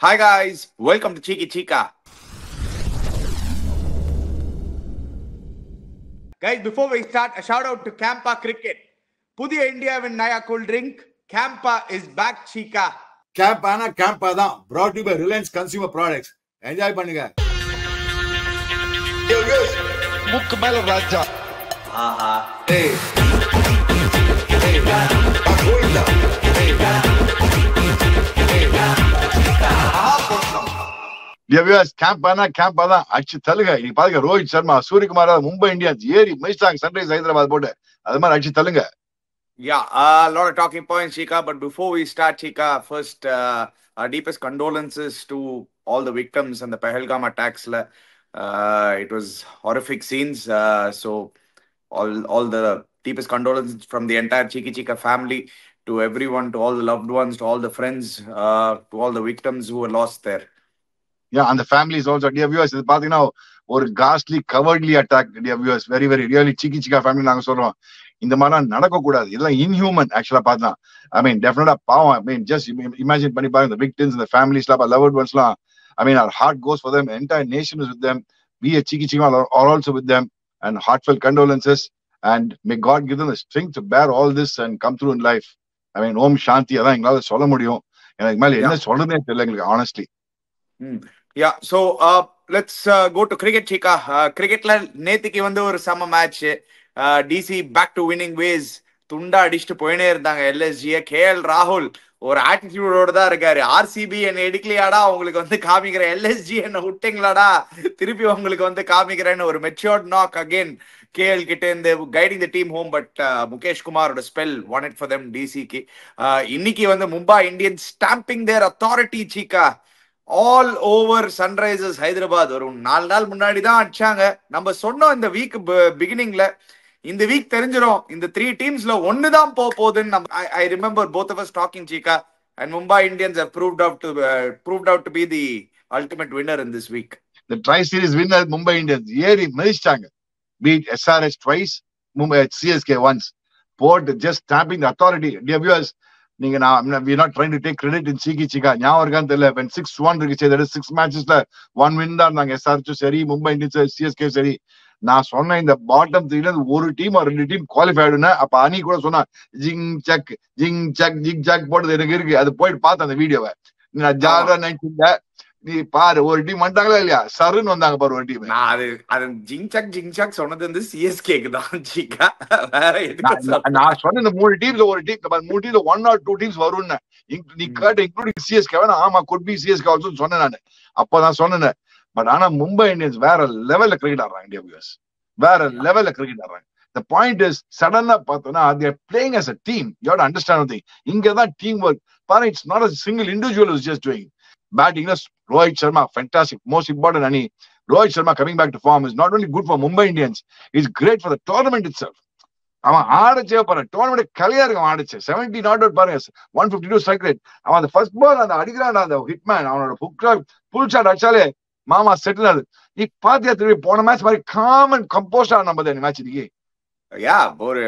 Hi guys, welcome to Cheeky Chica. Guys, before we start, a shout out to Campa Cricket. Pudhiya India win Naya cool drink. Campa is back, Chica. Campa தான் brought to you by Reliance Consumer Products. Enjoy பண்ணுங்க. முக்கு மேல ராஜா. ஆஹா. Hey. Hey. Goinda. Hey. CAMPA தான் அடிச்சு தள்ளுங்க. நீங்க பாருங்க, Rohit Sharma, Suryakumar, Mumbai Indians ஏறி மிதிச்சாங்க சன்ரைஸ் ஹைதராபாத் போட்டு. அது மாதிரி அடிச்சு தள்ளுங்க. Yeah, a lot of talking points, Chica. But before we start, Chica, first, our deepest condolences to all the victims and the Pahalgam attacks. It was horrific scenes. So, all the deepest condolences from the entire Cheeky Chica family to everyone, to all the loved ones, to all the friends, to all the victims who were lost there. Yeah, and the families also. Dear viewers, இது பாத்தீங்கன்னா ஒரு costly covertly attack. Dear viewers, very very really Cheeky Chica family நாங்க சொல்றோம். இந்த மாதிரிலாம் நடக்கக்கூடாது. இதெல்லாம் inhuman ஆக்சுவலா பார்த்தா. ஐ மீன் டெஃபினட்டா பாவம். ஐ மீன் ஜஸ்ட் இமேஜின் பண்ணி பாருங்க, the victims and the families, loved ones லாம். I mean, our heart goes for them. The entire nation is with them. We at Cheeky Chica are also with them, and heartfelt condolences. And may God give them the strength to bear all this and come through in life. I mean, Om Shanti. அதான் எங்களால சொல்ல முடியும். எனக்கு மேல என்ன சொல்றதே தெரியல எங்களுக்கு, honestly. Yeah, so let's go to cricket, Chica. Cricketல நேத்திக்கு வந்து ஒரு சம match. DC back to winning ways. துண்டா அடிச்சுட்டு போயினே இருந்தாங்க எல்எஸ்ஜியை. கேஎல் ராகுல் ஒரு ஆட்டிடியூடோட தான் இருக்காரு. ஆர்சிபி என்ன எடுக்கலையாடா, உங்களுக்கு வந்து காமிக்கிறேன். எல்எஸ்ஜி என்ன விட்டீங்களாடா, திருப்பி உங்களுக்கு வந்து காமிக்கிறேன்னு ஒரு மெச்சூர்ட் நாக் அகெயின் கேஎல் கிட்ட இருந்து guiding the team home. But Mukesh குமாரோட spell won it for them டிசிக்கு. இன்னைக்கு வந்து Mumbai Indians stamping their authority, Cheeka, all over Sunrisers Hyderabad. ஒரு 4 நாள் முன்னாடி தான் அடிச்சாங்க. நம்ம சொன்னோம் இந்த வீக் பிகினிங்ல, இந்த வீக் தெரிஞ்சிடும் இந்த 3 டீம்ஸ்ல ஒண்ணுதான் போகுதுன்னு. I remember both of us talking, Chica, and Mumbai Indians have proved out to be the ultimate winner in this week. The tri-series winner Mumbai Indians ஏறி மிதிச்சாங்க. Beat SRH twice, Mumbai CSK once. Port just stamping the authority. Dear viewers, நீங்க we are not trying to take credit in Cheeky Chica. ஞாபகம் இருக்கான்னு தெரியல, when 6-1 இருந்துச்சு, that is 6 matchesல 1 win தான் இருந்தாங்க. SRH சரி, Mumbai Indians, CSK சரி. நான் சொன்ன இந்த பாட்டம் 3ல ஒரு டீம் 2 டீம் குவாலிஃபை ஆயிடுனா, அப்ப அணி கூட சொன்னா ஜிங் சக் போட்டது எனக்கு இருக்கு. அது போயிட்டு பார்த்தேன் அந்த வீடியோவை. நான் ஜாலியா நினைச்சிருந்த, நீ பாரு ஒரு டீம் வந்துட்டாங்களா இல்லையா, சருன்னு வந்தாங்க பாரு ஒரு டீம். அது ஜிங் சக் சொன்னது வந்து சிஎஸ்கேக்கு தான், சீக்கா. வேற நான் சொன்ன இந்த 3 டீம்ல ஒரு டீம், 3 டீம்ல 1 or 2 டீம்ஸ் வரும்னு நீ கேட்ட, இன்க்ளூடிங் சிஎஸ்கே. ஆமா, குட் பி சிஎஸ்கே ஆல்சோ சொன்னேன் நான். அப்பதான் சொன்னேன். பட் ஆனா மும்பை இந்தியன்ஸ் வேற லெவல்ல கிரிக்கெட் ஆடுறாங்க. இந்தியா வியூவர்ஸ், வேற லெவல்ல கிரிக்கெட் ஆடுறாங்க. The point is, சடனா பார்த்தோம்னா they are playing as a team. You have to understand one thing. இங்கதான் டீம் ஒர்க் பாரு. It's not a single individual who's just doing batting. Rohit Sharma, fantastic, most important. Ani Rohit Sharma coming back to form is not only good for Mumbai Indians, it's great for the tournament itself. அவன் ஆடிச்சே பாரு, tournament கலையா இருக்கும். ஆடிச்சு 70 not out பாருங்க, 152 strike rate. அவன் அந்த first ball அந்த அடிக்கிறான், அந்த ஹிட்மேன், அவனோட புல் ஷாட் அடிச்சாலே மாமா செட்டில் ஆகுது. நீ பாத்தியா திரும்பி போன மேட்ச் மாதிரி காமன் கம்போஸ்டா நம்ம மேட்ச் இன்னைக்கு. யா, ஒரு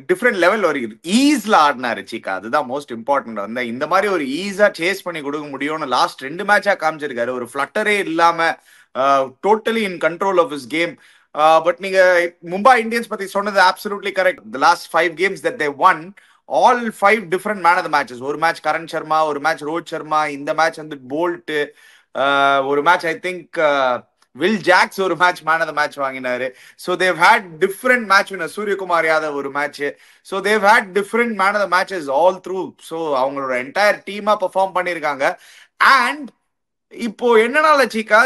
டிஃப்ரெண்ட் லெவல் ஒரு ஈஸ்ல ஆடினாரு, சீக்கா. அதுதான் மோஸ்ட் இம்பார்ட்டன்ட். வந்து இந்த மாதிரி ஒரு ஈஸா சேஸ் பண்ணி கொடுக்க முடியும்னு லாஸ்ட் 2 மேட்சா காமிச்சிருக்காரு. ஒரு ஃபிளட்டரே இல்லாம totally in control of his game. But நீங்க மும்பை இந்தியன்ஸ் பத்தி சொன்னது absolutely correct. The last 5 games that they won, all 5 different man of the matches. ஒரு மேட்ச் கரண் சர்மா, ஒரு மேட்ச் ரோஹித் சர்மா, இந்த மேட்ச் வந்து போல்ட், ஒரு match I think Will Jacks ஒரு match man of the match வாங்கினாரு. So they had different match winner. Suryakumar Yadav ஒரு match. So they had different man of the matches all through. ஸோ அவங்களோட entire டீமா perform பண்ணியிருக்காங்க. And இப்போ என்னன்னா சீக்கா,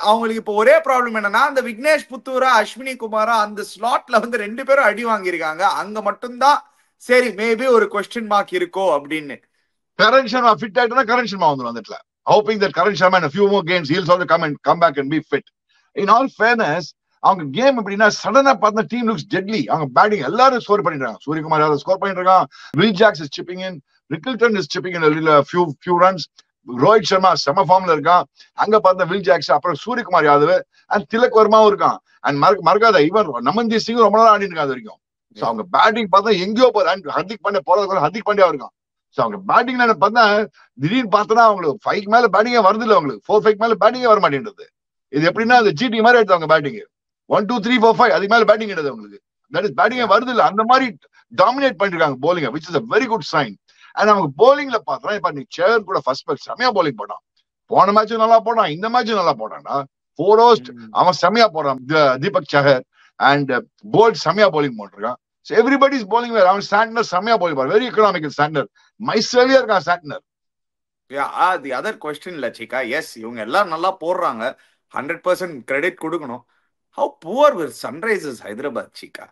அவங்களுக்கு இப்போ ஒரே ப்ராப்ளம் என்னன்னா, அந்த விக்னேஷ் புத்தூரா, அஸ்வினி குமாரா அந்த ஸ்லாட்ல வந்து 2 பேரும் அடி வாங்கியிருக்காங்க. அங்க மட்டும்தான் சரி மேபி ஒரு கொஸ்டின் மார்க் இருக்கோ அப்படின்னு. கரண் சர்மா ஃபிட் ஆயிட்டா கரண் சர்மா வந்துடும் அந்த இடத்துல. Hoping that Karan Sharma in a few more games he'll also come back and be fit. In all fairness, அவங்க கேம் எப்படின்னா சடனா பார்த்தா டீம் லுக்ஸ் டெட்லி. அவங்க பேட்டிங் எல்லாரும் ஸ்கோர் பண்ணிடுறாங்க. சூரியகுமார் யாதவ் ஸ்கோர் பண்ணிட்டு இருக்கான். Will Jacks is chipping in. Rickelton is chipping in few runs. Rohit Sharma செம ஃபார்ம்ல இருக்கான். அங்க பார்த்தா வில் ஜாக்ஸ், அப்புறம் சூரியகுமார் யாதவ் அண்ட் திலக் வர்மாவும் இருக்கான். அண்ட் மறக்காத இவன் நமன்தீப் சிங் ரொம்ப நாள் ஆடிட்டு இருக்காது வரைக்கும். அவங்க பேட்டிங் பார்த்தா எங்கேயோ போற. ஹர்திக் பாண்டியா போறதுக்கு ஹர்திக் பாண்டியா இருக்கான். சோ அவங்க பேட்டிங்ல பார்த்தா திடீர்னு பார்த்தனா அவங்களுக்கு 5 மேல பேட்டிங்கே வருது இல்ல, அவங்களுக்கு 4-5 மேல பேட்டிங்கே வர மாட்டேன்றது. இது எப்படின்னா அந்த ஜிடி மாதிரி எடுத்தாங்க பேட்டிங் 1 2 3 4 5 அதுக்கு மேல பேட்டிங் கிடையாது அவங்களுக்கு. தட் இஸ் பேட்டிங்கே வருது இல்ல, அந்த மாதிரி டாமினேட் பண்ணிருக்காங்க bowling, which is a very good sign. And அவங்க bowlingல பார்த்தா இப்ப நீ சேர் கூட ஃபர்ஸ்ட் மேட்ச் செமையா bowling போட்டான், போன மேட்சும் நல்லா போட்டான், இந்த மேட்சும் நல்லா போட்டான்டா. 4 overs அவன் செமையா போடுறான், தீபக் சஹர் அண்ட் போல்ட் செமையா bowling போட்டிருக்கான். So everybody is bowling well. அவன் சாண்ட்னர் செமையா bowling போறான், வெரி எக்கனாமிக்கல் சாண்ட்னர், மைசேலியா இருக்கான் சாண்ட்னர். தி அதர் கொஸ்டின் இல்ல சிக்கா, எஸ் இவங்க எல்லாம் நல்லா போடுறாங்க, 100% கிரெடிட் கொடுக்கணும். How poor with Sunrisers Hyderabad Cheeka,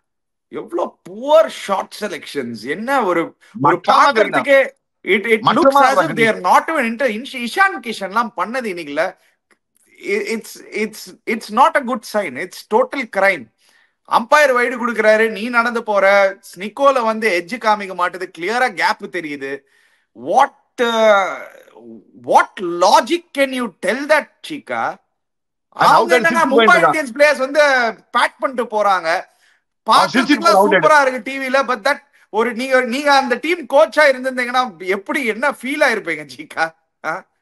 எவ்வளவு புவர் ஷார்ட் செலெக்ஷன்ஸ், என்ன ஒரு பாக்குறதுக்கே it looks as if they are not even into Ishan கிஷன்லாம் பண்ணது இன்னைக்குல. It's not a good sign, it's total crime. Umpire wide கொடுக்குறாரு, நீ நடந்து போற, ஸ்னிக்கோல வந்து எட்ஜ் காமிக்க மாட்டேது, கிளியரா கேப் தெரியுது. What logic can you tell that Shikha? Mumbai Indians players வந்து பேட் பண்ணிட்டு போறாங்க, பாக்கிறதுக்குலாம் சூப்பரா இருக்கு டிவில. பட் தட் ஒரு நீங்க அந்த டீம் கோச்சா இருந்திருந்தீங்கன்னா எப்படி என்ன ஃபீல் ஆயிருப்பீங்க சிக்கா?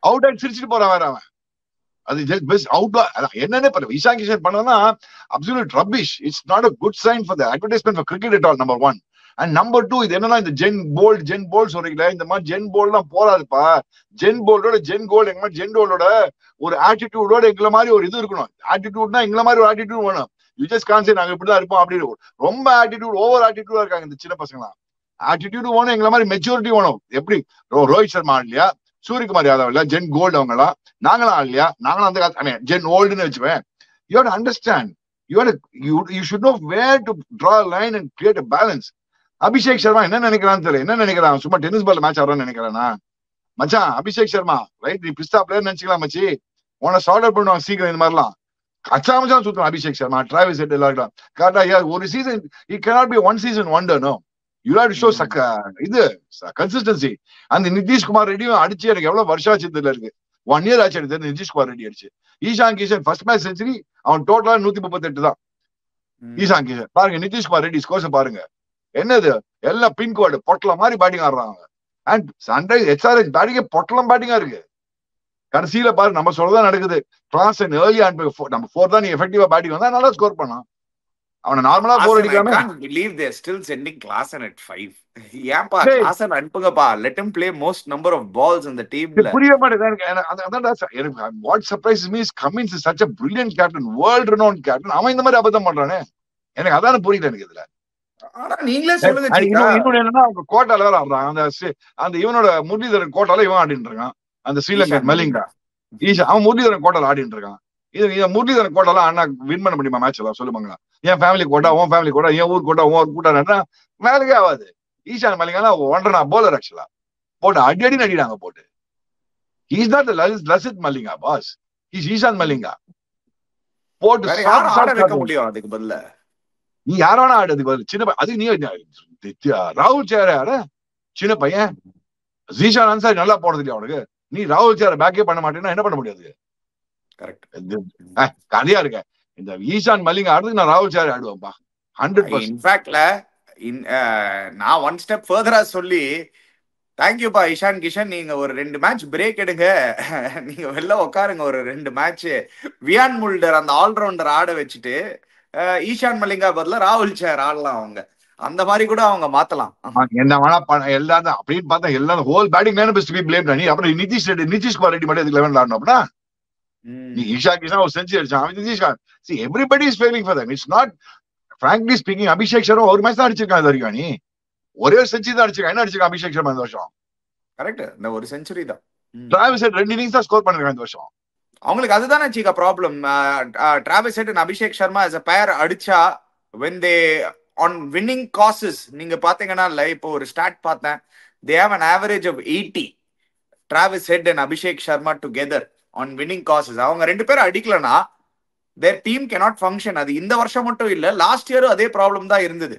அவுட் ஆயிட்டு சிரிச்சிட்டு போறான் வேற அவன். அது ஜஸ்ட் பெஸ்ட் அவுட் என்னன்னே பண்ணல. இஷான் கிஷன் பண்ணனா absolute rubbish. It's not a good sign for the advertisement for cricket at all, number 1. And number 2, இது என்னன்னா இந்த ஜென் போல்ட் சொல்றீங்களா, இந்த மாதிரி ஜென் போல்ட்லாம் போறாதுப்பா. ஜென் போல்டோட ஜென் கோல்ட் எங்க மாதிரி ஜென் கோல்டோட ஒரு ஆட்டிடியூடோட எங்களை மாதிரி ஒரு இது இருக்கணும். ஆட்டிடியூட்னா எங்களை மாதிரி ஒரு ஆட்டிடியூட் வேணும். யூ ஜஸ்ட் கான்ட் சே நாங்க இப்படிதான் இருப்போம் அப்படின்னு. ரொம்ப ஆட்டிடியூட் ஓவர் ஆட்டிடியூடா இருக்காங்க இந்த சின்ன பசங்களாம். ஆட்டிடியூட் வேணும், எங்களை மாதிரி மெச்சூரிட்டி வேணும். எப்படி ரோஹித் சர்மா இல்லையா, சூரியகுமார் யாதவ் இல்ல, ஜென் கோல்டு அவங்கலாம், நாங்களாம் இல்லையா, நாங்களும் அந்த காலத்து ஜென் ஓல்டுன்னு வச்சுவேன். You have to understand, you should know where to draw line and create a balance. Abhishek Sharma என்ன நினைக்கிறான்னு தெரியல, என்ன நினைக்கிறான், சும்மா டென்னிஸ் பால் மேட்ச் ஆடுறான்னு நினைக்கிறானா? மச்சான் அபிஷேக் சர்மா ரைட், நீ பிஸ்தா பிளேயர் நினைச்சுக்கலாம் மச்சி, உன்னை சார்ட் அவுட் பண்ணுவாங்க சீக்கிரம். இந்த மாதிரிலாம் அச்சாமச்சான் சுத்தம் அபிஷேக் சர்மா, டிராவிஸ் ஹெட் எல்லாம் இருக்கலாம். கரெக்டா ஒரு season it cannot be one season wonder, no. You have to show இது கன்சிஸ்டன்சி. அந்த நிதிஷ்குமார் ரெட்டியும் அடிச்சு எனக்கு எவ்வளவு வருஷம் ஆச்சு இதுல இருக்கு, 1 year ஆச்சு எடுத்து நிதிஷ்குமார் ரெட்டி அடிச்சு. Ishaan Kishan first match century, அவன் டோட்டலா 138 தான். ஈஷான் கிஷன் பாருங்க, நிதிஷ்குமார் ரெட்டி ஸ்கோர்ஸ் பாருங்க, என்னது எல்லாம் பின்கோடு பொட்டலம் மாதிரி பேட்டிங் ஆடுறாங்க. அண்ட் சன்ரைஸ் எச்ஆர்எச் பேட்டிங்கே பொட்டலம் பேட்டிங்கா இருக்கு. கடைசியில பாரு நம்ம சொல்லதான் நடக்குது. கிளாஸ் அண்ட் ஏர்லி அண்ட் நம்ம 4 தான் நீ எஃபெக்டிவா பேட்டிங் வந்தா நல்லா ஸ்கோர் பண்ணலாம். அவனை நார்மலா போர் அடிக்காம believe they are still sending Klaasen at 5. ஏன்பா Klaasen அனுப்புங்கப்பா, let him play most number of balls in the team. புரிய மாட்டேங்குது எனக்கு. what surprises me is Cummins is such a brilliant captain, world renowned captain. அவன் இந்த மாதிரி அபத்தம் பண்றானே, எனக்கு அதான புரியல எனக்கு இதுல. ஆனா நீங்களே சொல்லுங்க, இன்னொன்னு என்னன்னா அவங்க கோட்டால வேற ஆடுறான். அந்த இவனோட முரளிதரன் கோட்டால இவன் ஆடிட்டு இருக்கான், அந்த ஸ்ரீலங்கன் மலிங்கா ஈஷா, அவன் முரளிதரன் கோட்டால ஆடிட்டு இருக்கான். இது முரளிதரன் கோட்டால அண்ணா வின் பண்ண முடியுமா மேட்ச் எல்லாம் சொல்லுவாங்களா? என் ஃபேமிலி கோட்டா, உன் ஃபேமிலி கோட்டா, என் ஊர் கோட்டா, உன் ஊர் கூட்டா வேலைக்கே ஆகாது. ஈஷான் மலிங்கா ஒன்றரை போலர் ஆக்சுவலா போட்டு அடி நடிடாங்க போட்டு. He's not Lasith Malinga boss, he's Ishan Malinga போட்டு வைக்க முடியும். அதுக்கு பதிலா நீ யாரான ஆடுறதுக்கு பதில் சின்ன பையன், அது நீ ராகுல் சேர சின்ன பையன், ஜீஷான் அன்சாரி நல்லா போனது இல்லையா அவனுக்கு? நீ ராகுல் சேர பேக்கே பண்ண மாட்டேன்னா என்ன பண்ண முடியாது? கதையா இருக்க. இந்த ஈஷான் மலிங்கா ஆடுறதுக்கு நான் ராகுல் சேர ஆடுவேன்ப்பா 100%. இன்ஃபேக்ட்ல நான் 1 step further சொல்லி, தேங்க்யூப்பா இஷான் கிஷன், நீங்க ஒரு 2 மேட்ச் பிரேக் எடுங்க, நீங்க வெளில உட்காருங்க ஒரு 2 மேட்ச். வியான் முல்டர் அந்த ஆல்ரவுண்டர் ஆட வச்சுட்டு ஈஷான் மலிங்கா பதிலா ராகுல் சேர் ஆடலாம். அவங்க அந்த மாதிரி கூட அவங்க மாத்தலாம். என்ன வேணா எல்லாரும் அப்படின்னு பார்த்தா எல்லாரும் whole batting line best be blame பண்ணி அப்புறம் நிதிஷ்குமார் ரெட்டி மட்டும் இதுக்கு 11 ஆடணும் அப்படின்னா நீ ஈஷா கிஷன் ஒரு செஞ்சுரி அடிச்சான், அவன் Nitish Kumar. see everybody is failing for them, it's not frankly speaking. Abhishek Sharma ஒரு மேட்ச் தான் அடிச்சிருக்கான் இது வரைக்கும். நீ ஒரே ஒரு செஞ்சுரி தான் அடிச்சிருக்கான். என்ன அடிச்சிருக்கான் அபிஷேக் சர்மா இந்த வருஷம்? கரெக்ட், இந்த ஒரு செஞ்சுரி தான். டிராவிஸ் ஹெட் 2 இன்னிங்ஸ் தான் ஸ்கோர் பண்ணிருக்கான் இந்த வருஷம். அவங்களுக்கு அதுதானே Cheeka problem. Travis Head and Abhishek Sharma as a pair அடிச்சா when they on winning causes, நீங்க பாத்தீங்கன்னா இப்போ ஒரு ஸ்டாட் பார்த்தேன், they have an average of 80 Travis Head and Abhishek Sharma together on winning causes. அவங்க 2 பேரும் அடிக்கலனா their team cannot function. அது இந்த வருஷம் மட்டும் இல்ல, லாஸ்ட் இயரும் அதே ப்ராப்ளம் தான் இருந்தது.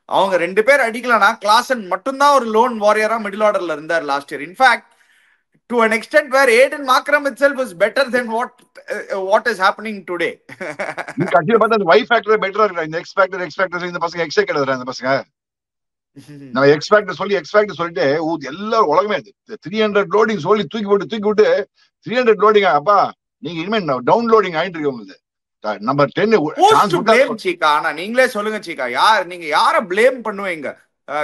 அவங்க 2 பேர் அடிக்கலனா கிளாசன் மட்டும்தான் ஒரு லோன் வாரியரா மிடில் ஆர்டர்ல இருந்தார் last year. In fact to an extent where Aiden Markram itself is better than what is happening today. கண்டிப்பா பார்த்தா Y factor பெட்டரா இருக்கு. இந்த X factor இந்த பசங்க X கிடையாது. இந்த பசங்க நம்ம எக்ஸ்பேக்ட் சொல்லிட்டு எல்லாரும் உலகமே 300 லோடிங் சொல்லி தூக்கி விட்டு 300 லோடிங். அப்பா நீங்க இனிமே டவுன்லோடிங் ஆயிட்டு இருக்கு உங்களுக்கு. நம்பர் 10 சீக்கா. ஆனா நீங்களே சொல்லுங்க சீக்கா, நீங்க யார ப்ளேம் பண்ணுவீங்க?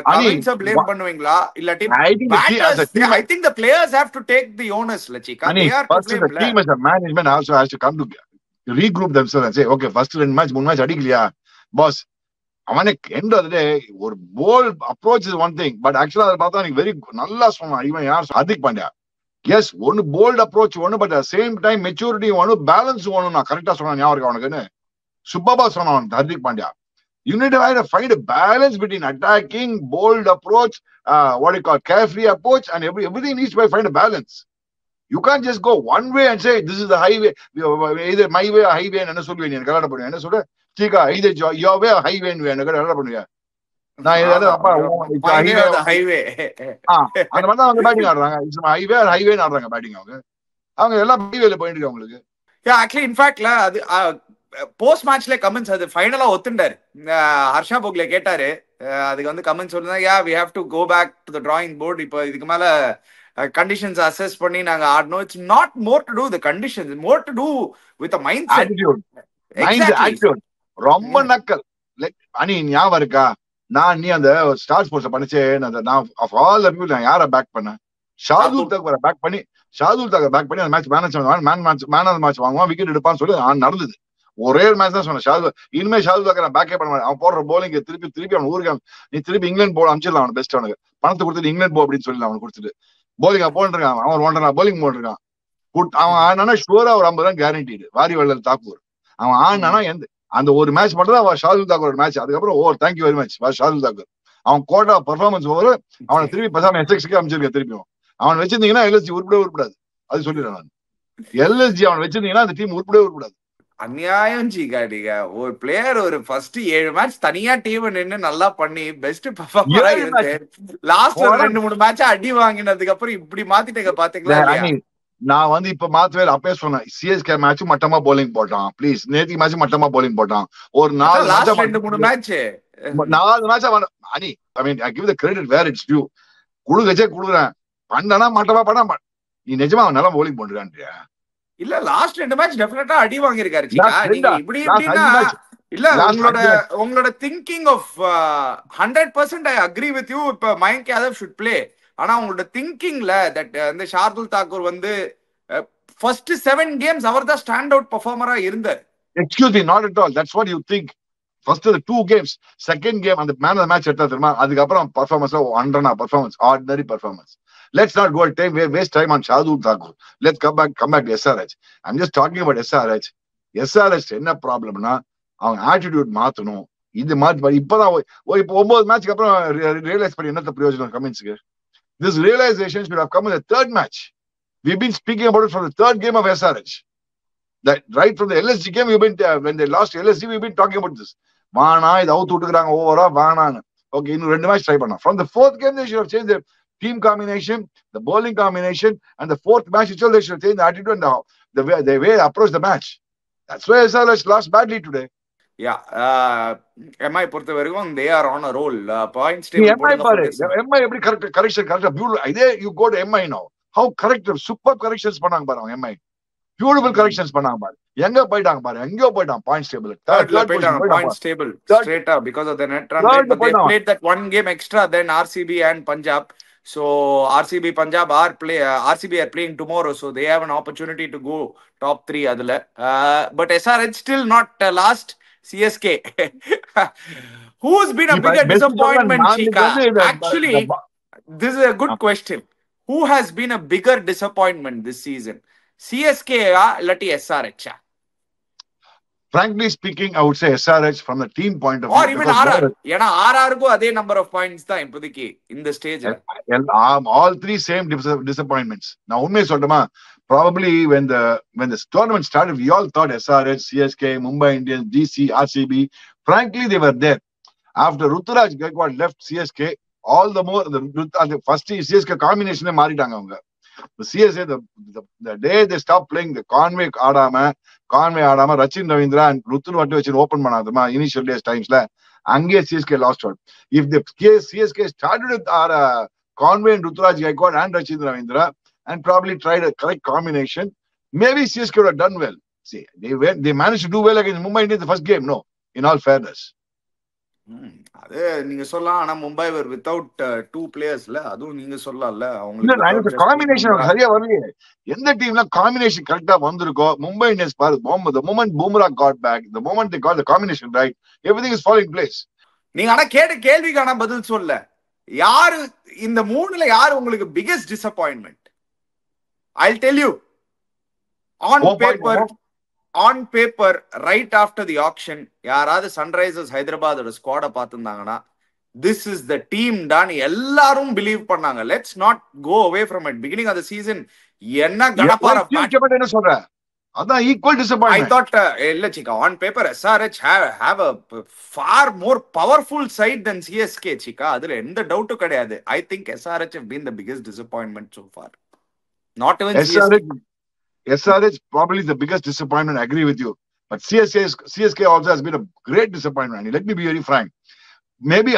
கமின்ஸ ப்ளேம் பண்ணுவீங்களா இல்லாட்டி batters? I think the players have to take the onus la chika. They are to blame. The team as a management also has to come to regroup themselves and say, okay, first 2 match 3 match அடிக்கலையா boss, அவனுக்கு end of the day ஒரு bold approach is one thing, but actually அத பார்த்தா நீ very நல்லா சொன்னா. இவன் யார்? Hardik Pandya. S, ஒன்னு போல்ட் அப்ரோச் ஒன்னு, but at same time maturity ஒன்னு, பேலன்ஸ் ஒன்னு. நான் கரெக்டா சொன்னேன், ஞாபகம் இருக்கு அவனுக்குன்னு சுப்பபா சொன்னான் Hardik Pandya. You need to find a balance between attacking, bold approach, what you call carefree approach, and everything needs to find a balance. You can't just go one way and say this is the highway, either my way or highway. என்ன சொல்லுவேன் நீ? கலாட பண்ணுவேன். என்ன சொல்ற சீக்கா? either your way or highway. என்ன கலாட பண்ணுவேன் நான்? ஏதாவது அப்பா ஹைவே அந்த மாதிரி தான் அவங்க பேட்டிங் ஆடுறாங்க. ஹைவே ஹைவே ஆடுறாங்க பேட்டிங். அவங்க எல்லாம் ஹைவேல போயிட்டு இருக்கு அவங்களுக்கு. ஆக்சுவலி இன்ஃபேக்ட்ல அது போஸ்ட் மேட்ச்ல கமெண்ட்ஸ் அது ஃபைனலா ஒத்துண்டாரு. ஹர்ஷா போக்லே கேட்டாரு, அதுக்கு வந்து கமெண்ட்ஸ் சொல்லுங்க, யா we have to go back to the drawing board. இப்போ இதுக்கு மேல கண்டிஷன்ஸ் அசஸ் பண்ணி நாங்க ஆடணும். It's not more to do the conditions, more to do with a mindset, attitude. ரொம்ப நக்கல். அனி ஞாபகம் இருக்கா? நீ அந்த ஸ்டார் ஸ்போர்ட்ஸ் பண்ணிச்சே, நான் ஆஃப் ஆல் தி பீப்பிள் நான் யாரை பேக் பண்ணேன்? ஷாதுல் தக்வரை பேக் பண்ணி அந்த மேட்ச் மேன் ஆஃப் மேட்ச் வாங்குவான், விக்கெட் எடுப்பான்னு சொல்லி நடந்தது. ஒரே ஒரு மேட்ச் தான் சொன்னேன். இனிமே ஷாதுல் தக்கரை பேக்கே பண்ண மாட்டேன். அவன் போடுற போலிங் திருப்பி அவன் ஊருக்கு நீ திருப்பி இங்கிலாந்து போல அனுப்பிச்சிடலாம். அவன் பெஸ்ட், அவனுக்கு பணத்தை கொடுத்துட்டு இங்கிலாந்து போ அப்படின்னு சொல்லி அவனுக்கு கொடுத்துட்டு போலிங் போட்டுருக்கான். அவன் 1.5 போலிங் போட்டுருக்கான். அவன் ஆனா ஷூரா ஒரு 50 ரன் கேரண்டீடு. வாரி வள்ளல் தாக்கூர் அவன் ஆனா அந்த ஒரு மேட்ச் மட்டும் தான் ஷாதுல் தாக்கூர் மேட்ச். அதுக்கப்புறம் thank you very much Shardul Thakur. அவன் கோட்டா பர்ஃபார்மன்ஸ் ஓவர். அவனை திருப்பி பேசாம எஸ்எக்ஸ்க்கு அமைச்சிருக்க. திருப்பியும் அவன் வச்சிருந்தீங்கன்னா எல்எஸ்ஜி உருப்படாது. அது சொல்லிடுறேன் நான். எல்எஸ்ஜி அவன் வச்சிருந்தீங்கன்னா அந்த டீம் உருப்படாது. அநியாயம் ஜிகாடிங்க. ஒரு பிளேயர் ஒரு ஃபர்ஸ்ட் 7 மேட்ச் தனியா டீம் நின்னு நல்லா பண்ணி பெஸ்ட் பெர்ஃபார்மரா இருந்து லாஸ்ட் 2-3 மேட்ச் அடி வாங்கினதுக்கு அப்புறம் இப்படி மாத்திட்டீங்க பாத்தீங்களா? நான் இப்ப மாத்தவே அப்பே சொன்னேன். சிஎஸ்கே மேட்ச் மட்டமா போலிங் போட்டான். ப்ளீஸ் நேத்தி மேட்ச் மட்டமா போலிங் போட்டான். ஒரு 4 மேட்ச் அனி I mean I give the credit where it's due. குடுக்குறேன். பண்ணனா மட்டமா பண்ணா நீ நிஜமா நல்லா போலிங் போட்டுறான்றியா? இல்ல லாஸ்ட் 2 மேட்ச் டெஃபினட்டா அடி வாங்கிருக்காரு சீக்கா. நீங்க இப்படி எப்படின்னா இல்ல உங்களோட thinking of 100% I agree with you. இப்ப மயங்க் யாதவ் ஷுட் பிளே. ஆனா உங்களோட திங்கிங்ல தட் அந்த ஷார்துல் தாக்கூர் வந்து ஃபர்ஸ்ட் 7 கேம்ஸ் அவர் தான் ஸ்டாண்ட் அவுட் பெர்ஃபார்மரா இருந்தார். Excuse me, not at all. That's what you think. First 2 games, second game அந்த மேன் ஆஃப் தி மேட்ச் எடுத்தா தெரியுமா? அதுக்கப்புறம் பெர்ஃபார்மன்ஸ் அண்டர்னா performance, ordinary performance. Let's not go waste time on Shardul Thakur. Let's come back to SRH. I'm just talking about SRH. SRH என்ன ப்ராப்ளம்னா அவங்க attitude மாத்தணும். இது மாதிரி இப்பதான் இப்போ 9 மேட்ச்க்கு அப்புறம் ரியலைஸ் பண்ணி என்னத்த பிரயோஜனம் கமெண்ட்ஸ்க்கு? This realization should have come in the 3rd match. We've been speaking about it from the 3rd game of SRH. That right from the LSG game, we've been when they lost LSG, we've been talking about this. வானா இது அவுத்து விட்டுக்கிறாங்க ஓவரா வானான்னு. Okay, இன்னும் 2 match try பண்ணலாம். From the 4th game they should have changed their team combination, the bowling combination, and the 4th match itself they should change the attitude and the way they approach the match. That's why SRH lost badly today. Yeah, MI பொறுத்த வரைக்கும் they are on a roll. Points table MI எப்படி correction beautiful. இதே you go to MI now. How correct, super corrections பண்ணாங்க பாருங்க. MI beautiful corrections பண்ணாங்க பாரு. எங்க போயிட்டாங்க பாரு. எங்கயோ போயிட்டான் points table. third points table straight up because of the net run rate. But they played that 1 game extra than RCB and Punjab. So RCB Punjab are playing tomorrow, so they have an opportunity to go top 3 adula. But SRH still not last. CSK who's been a bigger disappointment, Chika? Actually this is a good question. Who has been a bigger disappointment this season? CSK illati SRH? Frankly speaking, I would say SRH from the team point of view. Or even RR. ஏனா RR க்கு அதே number of points தான் இப்போதைக்கு இந்த ஸ்டேஜ்ல. All 3 same disappointments. நான் உண்மையை சொல்லட்டுமா? Probably when the tournament started, we all thought SRH, CSK, Mumbai Indians, DC, RCB. Frankly, they were there. After Ruturaj Gaikwad left CSK, all the more the first CSK combination மாறிட்டாங்க அவங்க. The CSK, the day they stopped playing the Conway ஆடாம Rachin Ravindra and Rutul Vatti வச்சு open பண்ணாதமா initial days டைம்ஸ்ல, அங்கே CSK last out. If the CSK started with Conway and Ruturaj Gaikwad and Rachit Ravindra and probably tried a correct combination, maybe CSK would have done well. See, they managed to do well against Mumbai Indians the first game. No, in all fairness. அது நீங்க சொல்லலாம். ஆனா Mumbai without 2 பிளேயர்ஸ்ல அதுவும் நீங்க சொல்லலாம்ல. அவங்களுக்கு combination சரியா வரலையே. எந்த டீம்ல காம்பினேஷன் கரெக்டா வந்திருக்கோ மும்பை இந்தியன்ஸ் பாரு. The moment Bumrah got back, the moment they got the combination right, everything is falling in place. நீங்க ஆனா கேட்ட கேள்விக்கான பதில் சொல்ல. யாரு இந்த மூணுல யாரு உங்களுக்கு biggest disappointment? I'll tell you. On paper right after the auction, யாராவது Sunrisers ஹைதராபாதோட ஸ்குவாட பார்த்திருந்தாங்கன்னா this is the team தான் எல்லாரும் பிலீவ் பண்ணாங்க. Let's not go away from it. Beginning of the season என்ன கடப்பார என்ன சொல்ற? அதான் ஈக்குவல் டிசப்பாயின்மென்ட். I thought இல்ல சிக்கா, on paper SRH have a far more powerful side than CSK சிக்கா. அதுல எந்த டவுட்டும் கிடையாது. I think SRH have been the biggest disappointment so far. Not even SRH probably is the biggest disappointment. I agree with you. But CSK also has been a great disappointment. Let me be very frank. Maybe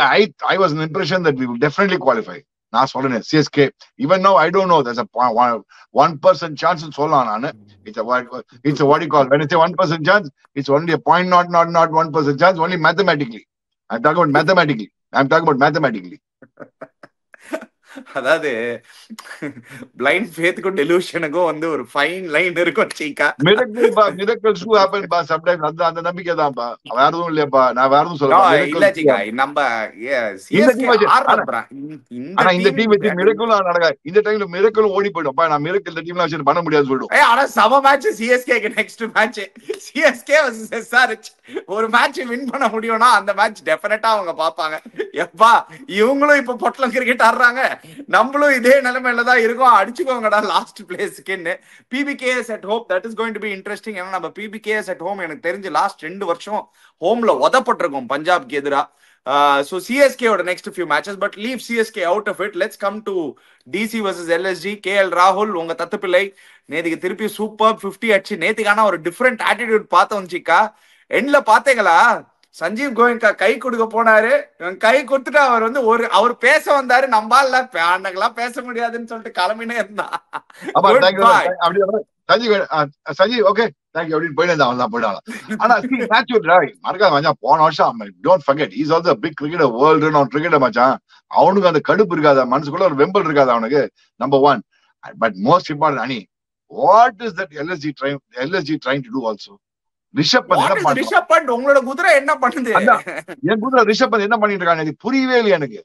I was an impression that we will definitely qualify. Nah, CSK. Even now, I don't know. There's a 1% chance in Solana. It's a what you call. When it's a 1% chance, it's only a 0.not 1% chance. Only mathematically. I'm talking about mathematically. அதாவது blind ஃபேத்துக்கும் டெலூஷனுக்கும் வந்து ஒரு fine line இருக்கும் சீக்கா. Miracles to happen பா sometimes. அந்த நம்பிக்கை தான்ப்பா. வேற எதுவும் இல்லையாப்பா. நான் வேற எதுவும் சொல்றேன் இல்ல சீக்கா. நம்ம ஆனா இந்த டீம் வச்சு மிரக்கிள் நடக்காது. இந்த டைம்ல மிரக்கிள் ஓடி போய்டும்பா. நான் மிரக்கிள் இந்த டீம்ல வச்சு பண்ண முடியாது சொல்லிடும். ஆனா சம மேட்ச் சிஎஸ்கேக்கு next match CSK vs SRH ஒரு மேட்ச் வின் பண்ண முடியும்னா அந்த மேட்ச் டெஃபினட்டா அவங்க பாப்பாங்க. எப்பா இவங்களும் இப்ப பொட்டலம் கிரிக்கெட் ஆடுறாங்க, நம்மளும் இதே நிலைமையில தான் இருக்கோம், அடிச்சுக்கோங்கடா லாஸ்ட் பிளேஸ்க்குன்னு. PBKS at home, that is going to be interesting. ஏன்னா நம்ம பிபிகேஎஸ் அட் ஹோம் எனக்கு தெரிஞ்சு லாஸ்ட் 2 வருஷம் ஹோம்ல உதப்பட்டிருக்கோம் பஞ்சாப்க்கு எதிரா. So CSK ஓட next few matches, but leave CSK out of it. Let's come to DC vs LSG. KL ராகுல் உங்க தத்துப்பிள்ளை நேத்துக்கு திருப்பி சூப்பர் 50 அடிச்சு நேத்துக்கான ஒரு டிஃப்ரெண்ட் ஆட்டிடியூட் பார்த்தோம் சிக்கா. எண்ட்ல பாத்தீங்களா? சஞ்சீவ் கோயங்கா கை கொடுக்க போனாரு, கை கொடுத்துட்டு அவர் வந்து அவர் பேச வந்தாரு. நம்பால பேண்டங்கெல்லாம் பேச முடியாதுன்னு சொல்லிட்டு கிளம்பினே இருந்தான். சஞ்சீவ் ஓகே தேங்க்யூ அப்படின்னு போயிட்டான். ஆனா மறக்காத மச்சான், போன வருஷம் don't forget is also big cricketer, world renowned cricketer மச்சான். அவனுக்கு அந்த கடுப்பு இருக்காது, மனசுக்குள்ள ஒரு வெம்பல் இருக்காது அவனுக்கு. Number 1. But most important any, what is that LSG trying to do also? Rishabh Pant உங்களோட குதிரை என்ன பண்ணுது? என் குதிரை ரிஷப் பந்த் என்ன பண்ணிட்டு இருக்காங்க எனக்கு புரியவே இல்லை. எனக்கு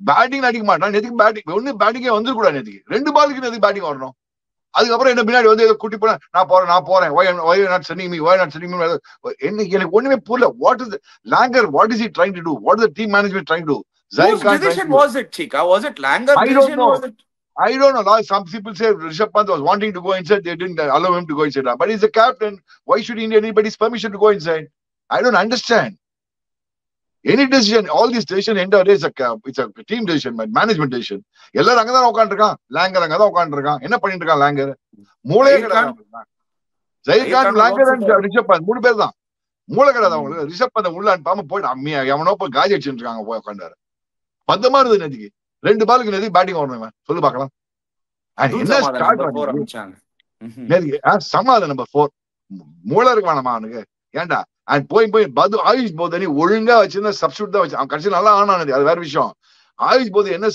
பேட்டிங் அடிக்க மாட்டான். எதுக்கு பேட்டிங்? ஒண்ணு பேட்டிங்கே வந்துருக்கூடாது. நேற்றுக்கு 2 பாலுக்கு எதுக்கு பேட்டிங் வரணும்? அதுக்கப்புறம் என்ன பின்னாடி வந்து ஏதோ கூட்டி போன நான் போறேன் என்ன எனக்கு ஒண்ணுமே புரியல. What is longer, what is he trying to do? What is the team management trying to do? Was it Chika? Was it Langer? I don't know. Some people say Rishabh Pant was wanting to go inside. They didn't allow him to go inside. But he's a captain. Why should he need anybody's permission to go inside? I don't understand. Any decision, all these decisions, end of the day, it's a team decision, management decision. எல்லாரும் அங்கதான் உட்காந்துருக்கான். Longer அங்கதான் உட்காந்துருக்கான். என்ன பண்ணிட்டு இருக்கான் longer? மூளையே கிடையாது. ஜெயகாந்த், லாங்கர் அண்ட் ரிஷப் பந்த் 3 பேர் தான். மூளை கிடையாது அவங்களுக்கு. ரிஷப் பந்த் உள்ள அனுப்பாம போயிட்டு அம்மியா எவனோ போய் காஜி அடிச்சுட்டு இருக்காங்க. போய் உட்காண்டாரு. பந்தமா இருந்தது நேற்றுக்கு. 2 பாலுக்கு நேற்று பேட்டிங் வரணும் சொல்லு பாக்கலாம். சமாதானம் நம்பர் 4 மூளை இருக்கு வேணாமா அவனுக்கு? ஏன்டா அண்ட் போய் பது ஆயுஷ் போதனி ஒழுங்கா வச்சிருந்தா சப்ஸ்டியூட் தான் வச்சு அவன் கடைசியில் நல்லா ஆனானது, அது வேற விஷயம். ஆயுஷ் போது என்ன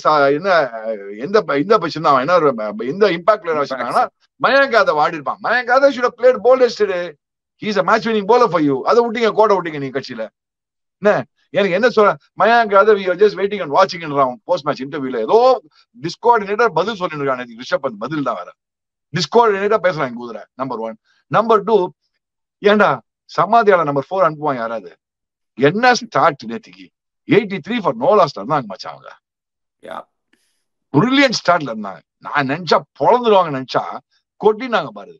எந்த பொசிஷன் தான் என்ன எந்த இம்பாக்ட் பிளேயர் வச்சிருக்காங்கன்னா மயங்க் யாதவ் ஆடி இருப்பான். Mayank Yadav should have played bowler yesterday. He is a match winning bowler for you. அதை விட்டீங்க, கோட்டை விட்டீங்க நீ கட்சியில. என்ன எனக்கு என்ன சொல்ற? Mayank Yadav we are just waiting and watching post match இன்டர்வியூல ஏதோ டிஸ்கோஆர்டினேட்டர் பதில் சொல்லிட்டு இருக்காங்க. ரிஷப் பந்த் பதில் தான் வேற டிஸ்கோஆர்டினேட்டர் பேசுறாங்க குதிரை. நம்பர் 1. நம்பர் 2, ஏண்டா சமாதியால நம்பர் 4 அனுப்புவான் யாராவது? என்ன ஸ்டார்ட் நேத்திக்கு 83 for no loss இருந்தாங்க மச்சான். அவங்க பிரில்லியன்ட் ஸ்டார்ட்ல இருந்தாங்க. நான் நினைச்சா பொழந்துருவாங்க நினைச்சா கொட்டினாங்க பாரு.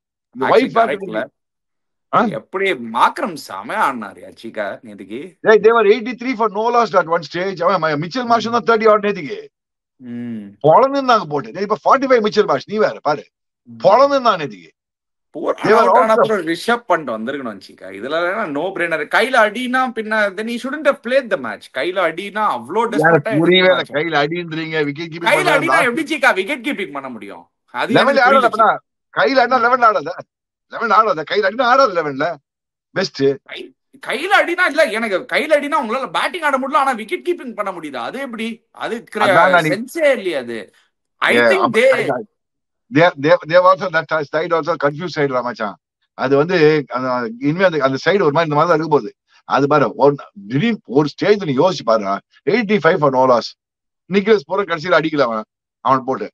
எப்படி மாக்ரம் செமையா ஆடினாரு அச்சிகா நேத்திக்கு. they were 83 for no loss at one stage. அவன் மிச்சல் மார்ஷ் தான் 30 ஆட் நேத்திக்கு பொழந்துருந்தாங்க போட்டு. இப்ப 45 மிச்சல் மார்ஷ் நீ வேற பாரு பொழந்துருந்தான் நேத்திக்கு. They were ஆனா out. அப்புறம் ரிஷப் பண்ணிட்டு வந்திருக்கணும் சீக்கா. இதுல நோ பிரெய்னர். கையில அடினா பின்ன then he shouldn't have played the match. கையில அடினா அவ்வளோ டெஸ்பரேட்டா புரியவே இல்ல. கையில அடின்றீங்க, விக்கெட் கீப்பிங் கையில அடினா பண்றாங்க. எப்படி சீக்கா விக்கெட் கீப்பிங் பண்ண முடியும்? அது 11 எனக்கு ஆடல புரியல அப்பனா. சீக்கா. கையில அடினா 11 ஆடல. 11 ஆடல. கையில அடினா ஆடல 11ல. பெஸ்ட். கையில அடினா இல்ல, எனக்கு கையில அடினா உங்களால பேட்டிங் ஆட முடியல, ஆனா விக்கெட் கீப்பிங் பண்ண முடியுதா? அது எப்படி? அது அதான் நான் சென்ஸே இல்லையா அது? I think they also that side also confused side மச்சான். அது வந்து இனிமே அந்த சைடு ஒரு மாதிரி இந்த மாதிரி தான் இருக்க போகுது. அது பாரு திடீர்னு ஒரு ஸ்டேஜ் நீ யோசிச்சு பாரு. 85 for no loss. நிக்கலஸ் போற கடைசியில் அடிக்கல அவன் போட்டு.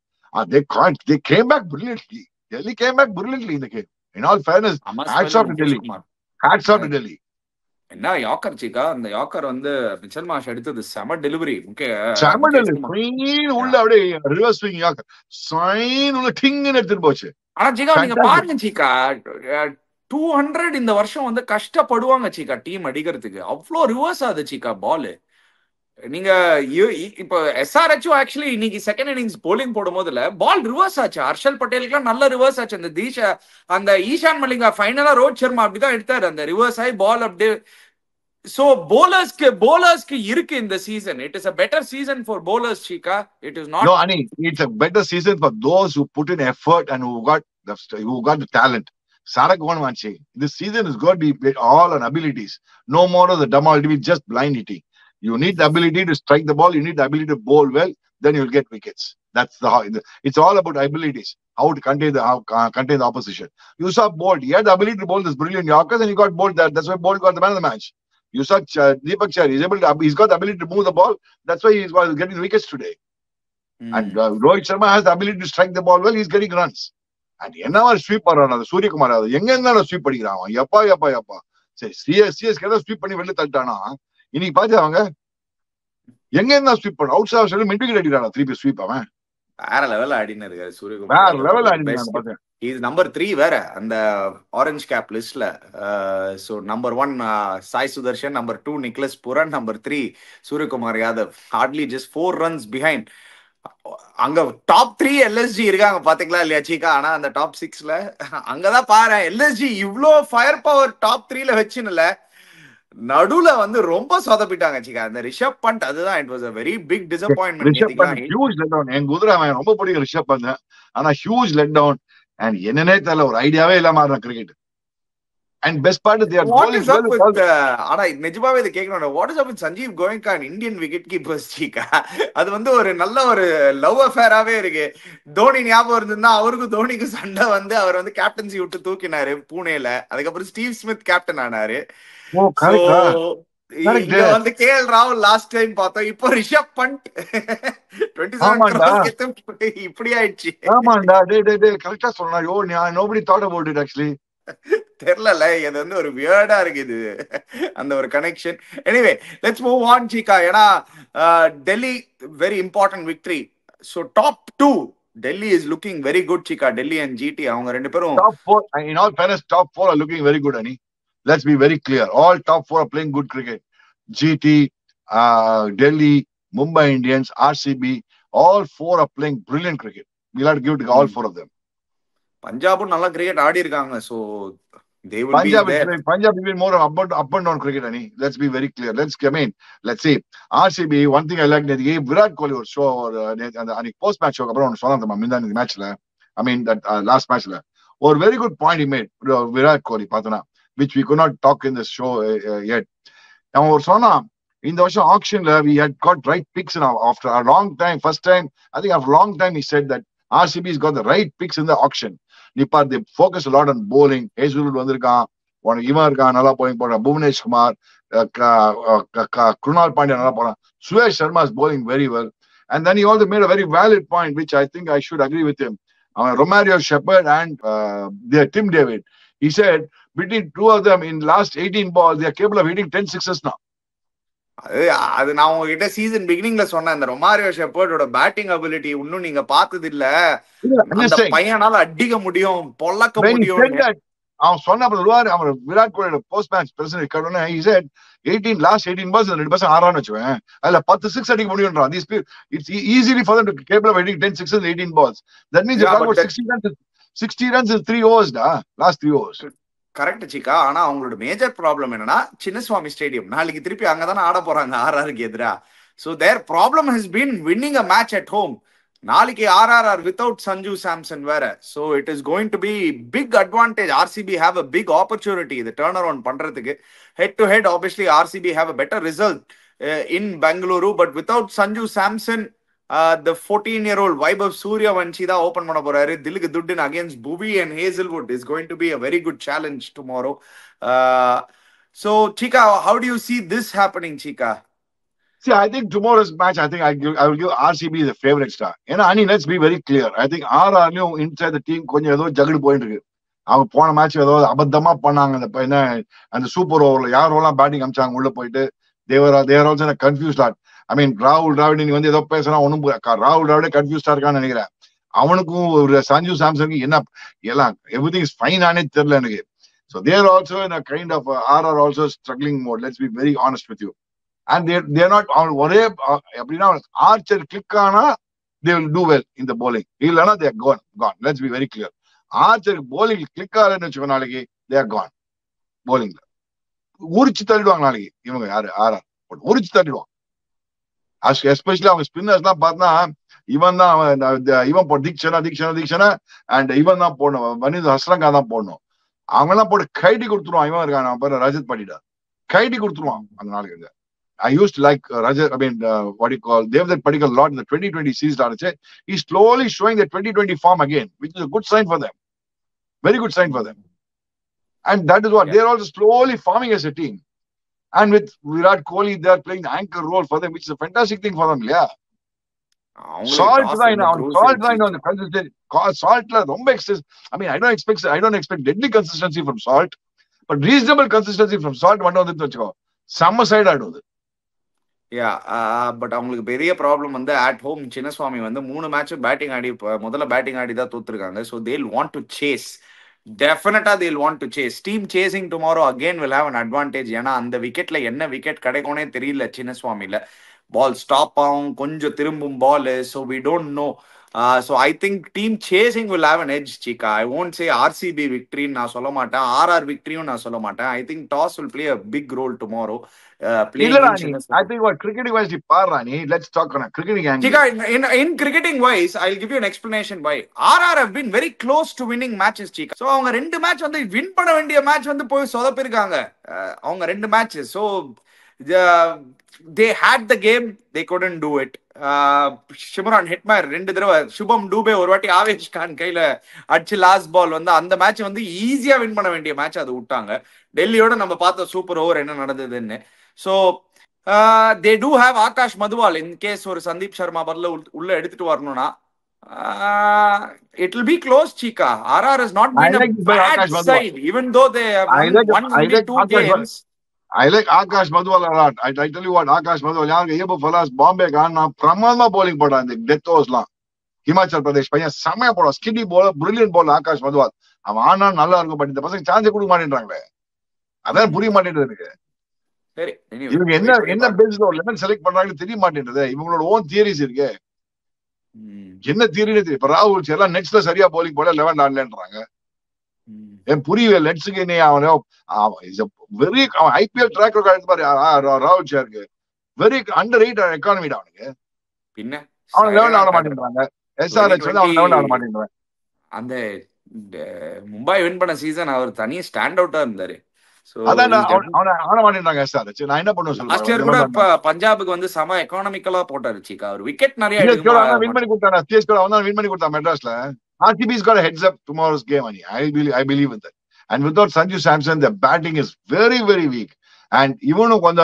They came back brilliantly. Delhi came back brilliantly in the game. In all fairness, hats off to Delhi. Hats off to Delhi. என்ன யாக்கர் சீக்கா, அந்த யாக்கர் வந்து மிச்சல் மாஷ் எடுத்தது செம டெலிவரி. உள்ள அப்படியே ரிவர்ஸ் ஸ்விங் யாக்கர் சைன் உள்ள டிங்னு எடுத்துட்டு போச்சு. ஆனா சீக்கா நீங்க பாருங்க சீக்கா, 200 இந்த வருஷம் வந்து கஷ்டப்படுவாங்க சீக்கா டீம் அடிக்கிறதுக்கு. அவ்வளோ ரிவர்ஸ் ஆகுது சீக்கா பால். நீங்க இப்போ SRH ஆக்சுவலி இன்னைக்கு செகண்ட் இன்னிங்ஸ் போலிங் போடும் போதுல பால் ரிவர்ஸ் ஆச்சு. ஹர்ஷல் பட்டேலுக்குலாம் நல்ல ரிவர்ஸ் ஆச்சு. அந்த ஈஷான் மலிங்கா ஃபைனலா ரோஹித் சர்மா அப்படிதான் எடுத்தாரு, அந்த ரிவர்ஸ் ஆகி பால் அப்படியே. சோ bowlersக்கு இருக்கு இந்த season. It is a better season for bowlers Chika. It is not. No, Ani, it's a better season for those who put in effort and who got the talent. Sarak Wanwanchi, this season is going to be all on abilities. No more of the dumb just blind hitting. You need the ability to strike the ball. You need the ability to bowl well. Then you'll get wickets. That's it's all about abilities. How to contain the opposition. You saw Bolt. He had the ability to bowl this brilliant Yorkers, and he got Bolt. That's why Bolt got the man of the match. You saw Deepak Chahar. He's got the ability to move the ball. That's why he's getting wickets today. And Rohit Sharma has the ability to strike the ball well. He's getting runs. And என்னவா sweep பண்றான் Surya Kumar. எங்க இருந்தாலும் sweep படிக்கிறான். எப்பா சரி CSK sweep பண்ணி வெளில தள்ளிட்டானா. இன்னைக்கு பாத்து அவங்க எங்க இருந்தா ஸ்வீப் பண்ண அவுட் சைட் சொல்லி மிட் விக்கெட் அடிக்கிறானா. திருப்பி ஸ்வீப் அவன் வேற லெவல்ல ஆடினு இருக்காரு சூரியகுமார். வேற லெவல்ல ஆடினான் பாத்தேன். இஸ் நம்பர் 3 வேற அந்த ஆரஞ்ச் கேப் லிஸ்ட்ல. So number 1 Sai Sudharsan, number 2 Nicholas Pooran, number 3 Suryakumar Yadav. Hardly just 4 runs behind. அங்க டாப் 3 LSG இருக்காங்க பாத்தீங்களா இல்லையா சீக்கா? ஆனா அந்த டாப் 6ல அங்கதான் பாரு LSG இவ்ளோ ஃபயர் பவர் டாப் 3ல வச்சுன்னுல நடுவுல வந்து ரொம்ப சொதப்பிட்டாங்க சீக்கா. அந்த ரிஷப் பண்ட் அதுதான் it was a very big disappointment. Rishabh Pant huge let down. என் குதிரை அவன் ரொம்ப பிடிக்கும் ரிஷப் பண்ட். ஆனா ஹியூஜ் லெட் டவுன். அண்ட் என்னன்னே தெரியல, ஒரு ஐடியாவே இல்லாம ஆடுற cricket. And best part is they are bowling well. ஆனா நிஜமாவே இதை கேட்கணும். What is up with Sanjeev Goenka and Indian wicket keepers சீக்கா? அது வந்து ஒரு நல்ல ஒரு லவ் அஃபேராவே இருக்கு. தோனி ஞாபகம் இருந்ததுன்னா அவருக்கும் தோனிக்கும் சண்டை வந்து அவர் வந்து கேப்டன்சி விட்டு தூக்கினாரு பூனேல. அதுக்கப்புறம் ஸ்டீவ் ஸ்மித் கேப்டன் ஆனாரு. இங்க வந்து KL ராகுல் லாஸ்ட் டைம் பார்த்தோம். இப்போ ரிஷப் பண்ட் 27 crores இப்படி ஆயிடுச்சு. ஆமாண்டா கரெக்டா சொன்னா. nobody thought about it actually. தெரியல, இது வந்து ஒரு வியர்டா இருக்கு இது அந்த ஒரு connection. Anyway let's move on Cheeka. ஏன்னா Delhi very important victory. So top 2 Delhi is looking very good Cheeka. Delhi and GT அவங்க ரெண்டு பேரும் top 4. In all fairness, top 4 are looking very good, Ani. Let's be very clear. All top 4 are playing good cricket. GT, Delhi, Mumbai Indians, RCB, all 4 are playing brilliant cricket. We'll have to give it to all 4 of them. பஞ்சாபும் நல்லா cricket ஆடி இருக்காங்க. So they will be there. Punjab even more up and down cricket, Ani. Let's be very clear. Let's see. RCB, one thing I like that Virat Kohli or show and post match show அப்புறம் சொன்னாங்க இந்த மேட்ச்ல. I mean that last matchல ஒரு very good point he made Virat Kohli பார்த்தனா, which we could not talk in this show yet. அவன் ஒரு சொன்னா இந்த வருஷம் ஆக்ஷன்ல we had got right picks after a long time. First time, I think after a long time he said that RCB has got the right picks in the auction. Nipa, they focus a lot on bowling. Hazelwood வந்திருக்கான், இவன் இருக்கான் நல்லா bowling போடுறான். Bhuvanesh Kumar, Krunal Pandya நல்லா போறான். Suresh Sharma is bowling very well. And then he also made a very valid point, which I think I should agree with him. Romario Shepherd and Tim David. He said between two of them in last 18 balls, they are capable of hitting 10 sixes now. அது நான் உங்ககிட்ட season பிகினிங்ல சொன்னேன். இந்த Romario ஷெப்பர்டோட batting ability இன்னும் நீங்க பார்த்தது இல்ல. அந்த பையனால அடிக்க முடியும், பொல்லக்க முடியும். அவன் சொன்ன அவர் விராட் கோலியோட போஸ்ட் மேட்ச் பிரசிடென்ட் கேட்டோன்னே he said 18 balls 2% ஆறான்னு வச்சுவேன், அதுல 10 6 அடிக்க முடியும்ன்றான். It's easily for them to capable of hitting 10 6s in 18 balls. That means you got about 60 runs is 3 overs டா, last 3 overs. கரெக்ட் சிக்கா. ஆனா அவங்களோட மேஜர் ப்ராப்ளம் என்னன்னா சின்னசுவாமி ஸ்டேடியம். நாளைக்கு திருப்பி அங்கதானே ஆட போறாங்க ஆர்ஆருக்கு எதிரா. So there problem has been winning a match at home. நாளைக்கு ஆர்ஆர் வித்தவுட் சஞ்சு சாம்சன் வேற. So it is going to be big advantage. RCB have a big opportunity இது டர்ன் அரவுண்ட் பண்றதுக்கு. Head to head obviously RCB have a better result in Bengaluru. But without Sanju Samson the 14-year-old Vaibhav Suryavanshi da open பண்ண போறாரு. திலுக்கு துட்டின் against Bhuvi and Hazelwood is going to be a very good challenge tomorrow. So Chika, how do you see this happening, Chika? See, I think tomorrow's match, I think I will give RCB the favorite star. Ani, let's be very clear. I think RR inside the team கொஞ்சம் ஏதோ ஜகடு போயிட்டு இருக்கு. அவங்க போன match ஏதோ அபத்தமா பண்ணாங்க. அந்த super ஓவர்ல யாரெல்லாம் பேட்டிங் அமிச்சாங்க உள்ள போயிட்டு they are also confused lot. I mean, ராகுல் டிராவிட் நீ வந்து ஏதோ பேசுனா ஒண்ணும் ராகுல் டிராவிடே கன்ஃபியூஸ்டா இருக்கான்னு நினைக்கிறேன். அவனுக்கும் ஒரு சஞ்சு சாம்சனுக்கு என்ன எல்லாம் எவ்ரிதிங் இஸ் ஃபைன் ஆனே தெரியல எனக்கு. So they are also in a kind of RR also struggling mode. Let's be very honest with you. And they are not ஒரே அப்படின்னா ஆர்ச்சர் கிளிக் ஆனா they will do well in the bowling. இல்லைன்னா they are gone. Let's be very clear. Archer bowling click ஆகலன்னு வச்சுக்கோ நாளைக்கு they are gone. bowlingல உரிச்சு தள்ளிடுவாங்க நாளைக்கு இவங்க யாரு RR உரிச்சு தள்ளிடுவாங்க. எஸ்பெஷலி அவங்க ஸ்பின்னர்ஸ் எல்லாம் பார்த்தா இவன் தான் தீக்ஷனா அண்ட் இவன் தான் போடணும், வனிது ஹஸ்ரங்கா தான் போடணும். அவங்க எல்லாம் போட்டு கைடி கொடுத்துருவான். இவன் இருக்கான் ரஜத் படிடா, கைடி கொடுத்துருவான் அந்த நாளைக்கு. I used to like Rajat, I mean, what do you call, Devdutt Padikkal a lot in the 2020 season. He's slowly showing the 2020 form again, which is a good sign for them. Very good sign for them. And that is what, they're also slowly forming as a team. And with Virat Kohli, they are playing the anchor role for them, which is a fantastic thing for them. Yeah. Salt line on the consistency. Salt la romba excess. I mean, I don't expect deadly consistency from Salt, but reasonable consistency from Salt. One of the summer side I do that. But அவங்களுக்கு பெரிய problem வந்து at home Chinnaswamy வந்து 3 match batting ஆடி முதல்ல batting ஆடி தான் தோத்துருக்காங்க. So they'll want to chase, definitely they'll want to chase. Team chasing tomorrow again will have an advantage. ஏன்னா அந்த விக்கெட்ல என்ன விக்கெட் கிடைக்கும்னே தெரியல சின்னசுவாமியில. பால் ஸ்டாப் ஆகும், கொஞ்சம் திரும்பும் ball. So we don't know. So I think team chasing will have an edge, Chika. I won't say RCB victory na solla maata, RR victory na solla maata. I think toss will play a big role tomorrow. I think what cricketing wise Rani, let's talk on a cricketing angle. Chika, in cricketing wise, I'll give you an explanation why. RR have been very close to winning matches, Chika. So avanga rendu match வந்து win பண்ண வேண்டிய match வந்து போய் சொதப்பிருக்காங்க. அவங்க ரெண்டு matches. So they had the game, they couldn't do it. ஷிம்ரான் Hetmyer 2 தடவை, சுபம் டூபே ஒரு வாட்டி ஆவேஷ் கான் கையில அடிச்சு லாஸ்ட் பால் வந்து அந்த மேட்ச் வந்து ஈஸியா வின் பண்ண வேண்டிய மேட்ச் அது விட்டாங்க. டெல்லியோட நம்ம பார்த்த சூப்பர் ஓவர் என்ன நடந்ததுன்னு. So they do have Akash Madhwal in case ஒரு சந்தீப் சர்மா பதில உள்ள எடுத்துட்டு வரணும்னா. It will be close, Chika. RR has not been a bad side, even though they have won only 2 games. I like Akash Madhuwal a lot. I tell you what, Akash Madhuwal, Yaba Falas, Bombay, Ghana, Pramama bowling போட்டான் இந்த death ஓவர்ஸ்லாம். Himachal Pradesh பையன் செம்மையா போடுவான், ஸ்கிட்டி போல, brilliant போல ஆகாஷ் மதுவால். அவன் ஆனா நல்லா இருக்கும், பட் இந்த பசங்க சான்ஸே கொடுக்க மாட்டேன்றாங்களே, அதான் புரிய மாட்டேன்றது எனக்கு. இவங்க என்ன பேஸ்ல ஒரு லெவல் செலக்ட் பண்றாங்கன்னு தெரிய மாட்டேன்றது. இவங்களோட ஓன் தியரிஸ் இருக்கு, என்ன தியரின்னு தெரியும். இப்ப ராகுல் எல்லாம் நெட்ஸ்ல சரியா போலிங் போல 11 ஆடலன்றாங்க. புரியல லெட்ஸுக்கு நீ வெரி ஐபிஎல் ட்ராக் எடுத்து பாரு ராகுல் ஷேருக்கு. வெரி அண்டர் ரேட் எக்கானமி அவனுக்கு. பின்ன அவன் லெவல் ஆட மாட்டேன்றாங்க. எஸ்ஆர்எச் வந்து அவன் லெவல் ஆட மாட்டேன்றான். அந்த மும்பை வின் பண்ண சீசன் அவர் தனி ஸ்டாண்ட் அவுட்டா இருந்தாரு. பஞ்சாபுக்கு வந்து சம எக்கானமிக்கலா போட்டாரு சீக்கா. அவர் விக்கெட் நிறைய வின் பண்ணி கொடுத்தாங்க. சிஎஸ்கே அவன் தான் வின் பண்ணி கொடுத்தான் மெட்ராஸ்ல. RCB's got a heads up tomorrow's game, Ani. I believe in that. And without Sanju Samson, the batting is very, very weak. And even when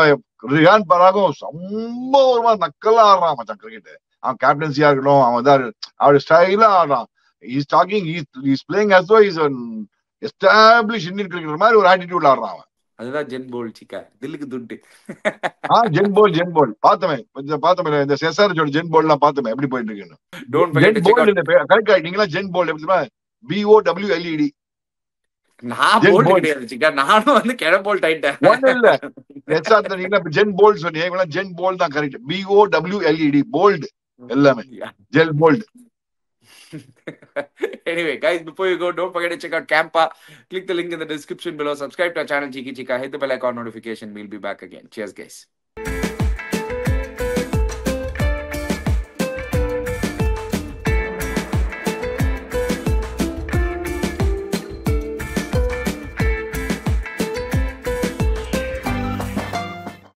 Riyan Parago, ரொம்ப ஒரு நக்கலா ஆடுறான் மச்சான் கிரிக்கெட். அவன் கேப்டன்சியா இருக்கணும், அவன் ஸ்டைலா ஆடுறான். He's playing as though he's an established Indian cricketer மாதிரி ஒரு ஆட்டிடியூட் ஆடுறான் அவன். அதுதான் ஜென் போல் சிக்கா, தில்லுக்கு துட்டு. ஜென் போல் பார்த்தமே இந்த செசாரஜோட ஜென் போல்லாம் பார்த்தமே எப்படி போயிட்டு இருக்குன்னு. கரெக்ட் ஆயிட்டீங்களா? ஜென் போல் எப்படி BOWLED. நான் போல் கிடையாது சிக்கா, நானும் வந்து கெடபோல் டைட்டேன். ஒண்ணு இல்ல எஸ்ஆர் நீங்க ஜென் போல் சொன்னீங்க, ஜென் போல் தான் கரெக்ட். BOWLED போல்ட் எல்லாமே ஜெல் bowled. Anyway, guys, before you go, don't forget to check out Campa. Click the link in the description below. Subscribe to our channel, Cheeky Chika. Hit the bell icon notification. We'll be back again. Cheers, guys.